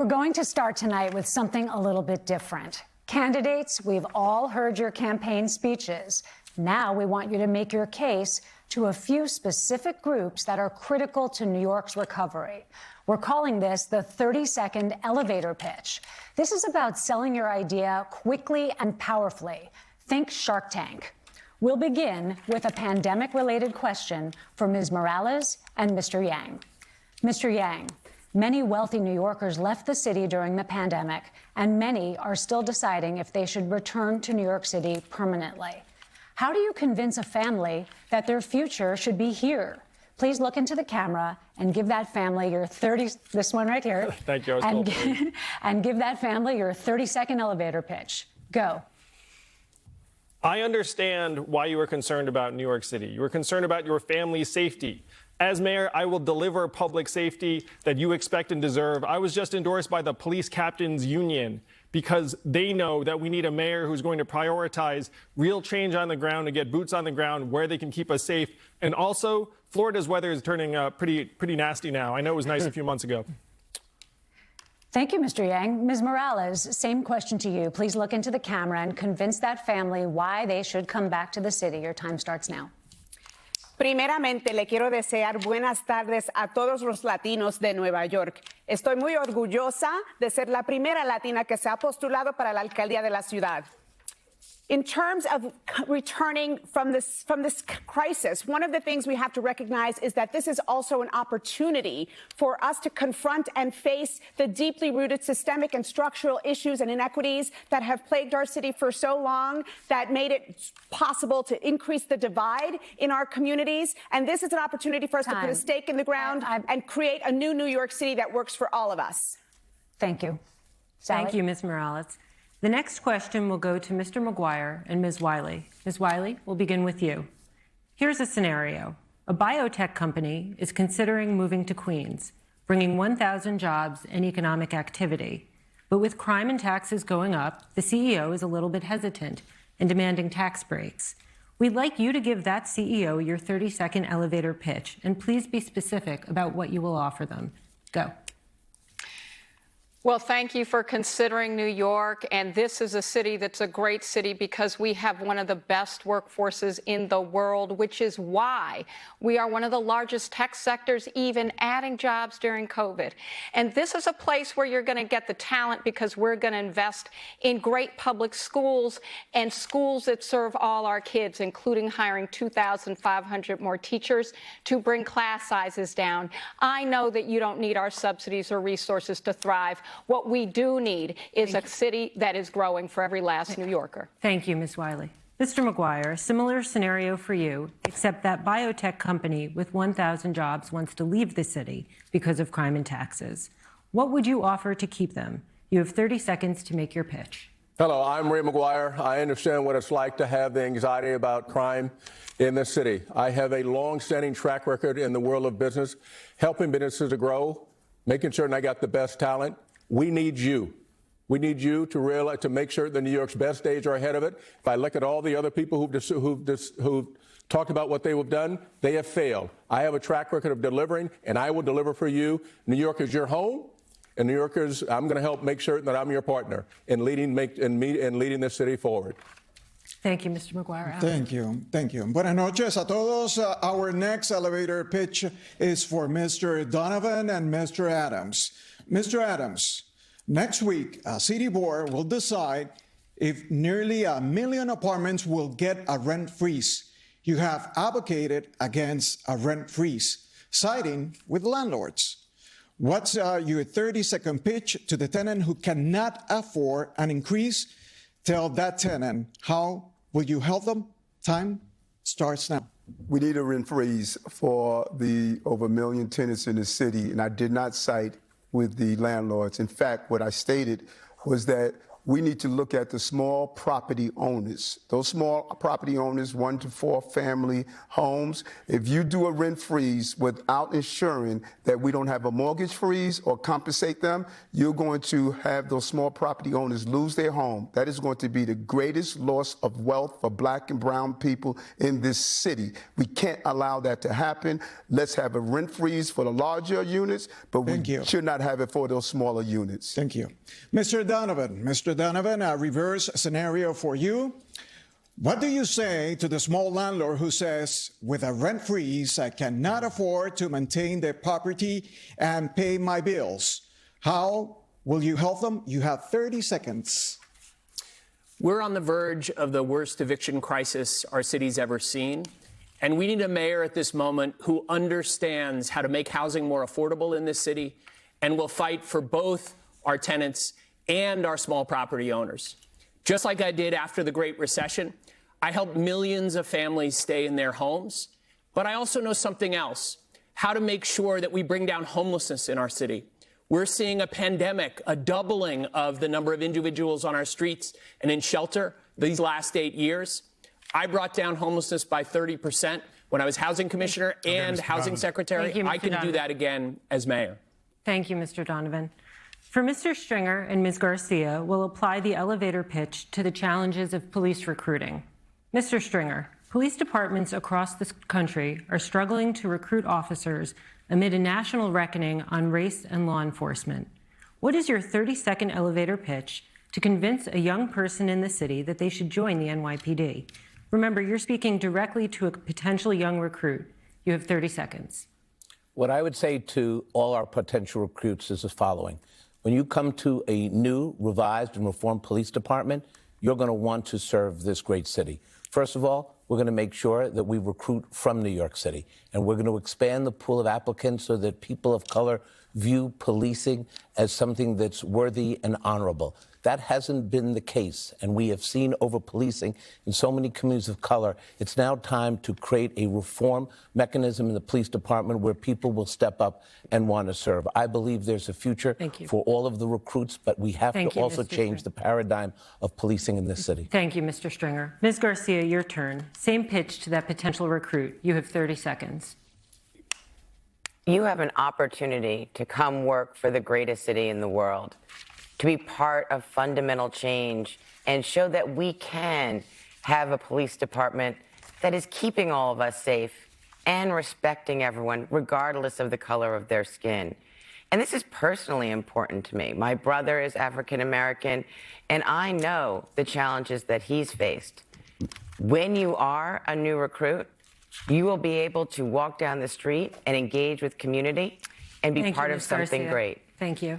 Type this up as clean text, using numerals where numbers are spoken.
We're going to start tonight with something a little bit different. Candidates, we've all heard your campaign speeches. Now we want you to make your case to a few specific groups that are critical to New York's recovery. We're calling this the 30-second elevator pitch. This is about selling your idea quickly and powerfully. Think Shark Tank. We'll begin with a pandemic-related question for Ms. Morales and Mr. Yang. Mr. Yang, many wealthy New Yorkers left the city during the pandemic, and many are still deciding if they should return to New York City permanently. How do you convince a family that their future should be here? Please look into the camera and give that family your this one right here. Thank you. And give that family your 30-second elevator pitch. Go. I understand why you are concerned about New York City. You are concerned about your family's safety. As mayor, I will deliver public safety that you expect and deserve. I was just endorsed by the Police Captains Union because they know that we need a mayor who's going to prioritize real change on the ground and get boots on the ground where they can keep us safe. And also, Florida's weather is turning pretty nasty now. I know it was nice a few months ago. Thank you, Mr. Yang. Ms. Morales, same question to you. Please look into the camera and convince that family why they should come back to the city. Your time starts now. Primeramente, le quiero desear buenas tardes a todos los latinos de Nueva York. Estoy muy orgullosa de ser la primera latina que se ha postulado para la alcaldía de la ciudad. In terms of returning from this crisis, one of the things we have to recognize is that this is also an opportunity for us to confront and face the deeply rooted systemic and structural issues and inequities that have plagued our city for so long, that made it possible to increase the divide in our communities. And this is an opportunity for us to put a stake in the ground and create a new New York City that works for all of us. Thank you. Sally? Thank you, Ms. Morales. The next question will go to Mr. McGuire and Ms. Wiley. Ms. Wiley, we'll begin with you. Here's a scenario. A biotech company is considering moving to Queens, bringing 1,000 jobs and economic activity. But with crime and taxes going up, the CEO is a little bit hesitant and demanding tax breaks. We'd like you to give that CEO your 30-second elevator pitch, and please be specific about what you will offer them. Go. Well, thank you for considering New York. And this is a city that's a great city because we have one of the best workforces in the world, which is why we are one of the largest tech sectors, even adding jobs during COVID. And this is a place where you're going to get the talent because we're going to invest in great public schools and schools that serve all our kids, including hiring 2,500 more teachers to bring class sizes down. I know that you don't need our subsidies or resources to thrive. What we do need is a city that is growing for every last New Yorker. Thank you, Ms. Wiley. Mr. McGuire, similar scenario for you, except that biotech company with 1,000 jobs wants to leave the city because of crime and taxes. What would you offer to keep them? You have 30 seconds to make your pitch. Hello, I'm Ray McGuire. I understand what it's like to have the anxiety about crime in this city. I have a long-standing track record in the world of business, helping businesses to grow, making certain I got the best talent. We need you. We need you to realize, to make sure that New York's best days are ahead of it. If I look at all the other people who've talked about what they have done, they have failed. I have a track record of delivering, and I will deliver for you. New York is your home, and New Yorkers, I'm going to help make sure that I'm your partner in leading this city forward. Thank you, Mr. McGuire. Thank you. Thank you. Buenas noches a todos. Our next elevator pitch is for Mr. Donovan and Mr. Adams. Mr. Adams, next week, a city board will decide if nearly 1 million apartments will get a rent freeze. You have advocated against a rent freeze, siding with landlords. What's your 30-second pitch to the tenant who cannot afford an increase? Tell that tenant, how will you help them? Time starts now. We need a rent freeze for the over 1 million tenants in the city, and I did not cite with the landlords. In fact, what I stated was that we need to look at the small property owners. Those small property owners, 1 to 4 family homes. If you do a rent freeze without ensuring that we don't have a mortgage freeze or compensate them, you're going to have those small property owners lose their home. That is going to be the greatest loss of wealth for Black and brown people in this city. We can't allow that to happen. Let's have a rent freeze for the larger units, but we should not have it for those smaller units. Thank you. Mr. Donovan, a reverse scenario for you. What do you say to the small landlord who says, with a rent freeze, I cannot afford to maintain the property and pay my bills? How will you help them? You have 30 seconds. We're on the verge of the worst eviction crisis our city's ever seen. And we need a mayor at this moment who understands how to make housing more affordable in this city and will fight for both our tenants and our small property owners. Just like I did after the Great Recession, I helped millions of families stay in their homes. But I also know something else, how to make sure that we bring down homelessness in our city. We're seeing a pandemic, a doubling of the number of individuals on our streets and in shelter these last 8 years. I brought down homelessness by 30% when I was housing commissioner and housing secretary. I can do that again as mayor. Thank you, Mr. Donovan. For Mr. Stringer and Ms. Garcia, we'll apply the elevator pitch to the challenges of police recruiting. Mr. Stringer, police departments across this country are struggling to recruit officers amid a national reckoning on race and law enforcement. What is your 30-second elevator pitch to convince a young person in the city that they should join the NYPD? Remember, you're speaking directly to a potential young recruit. You have 30 seconds. What I would say to all our potential recruits is the following. When you come to a new, revised, and reformed police department, you're going to want to serve this great city. First of all, we're going to make sure that we recruit from New York City, and we're going to expand the pool of applicants so that people of color view policing as something that's worthy and honorable. That hasn't been the case, and we have seen over-policing in so many communities of color. It's now time to create a reform mechanism in the police department where people will step up and want to serve. I believe there's a future for all of the recruits, but we have to also change the paradigm of policing in this city. Thank you, Mr. Stringer. Ms. Garcia, your turn. Same pitch to that potential recruit. You have 30 seconds. You have an opportunity to come work for the greatest city in the world, to be part of fundamental change and show that we can have a police department that is keeping all of us safe and respecting everyone, regardless of the color of their skin. And this is personally important to me. My brother is African American, and I know the challenges that he's faced. When you are a new recruit, you will be able to walk down the street and engage with community and be part of something great. Thank you.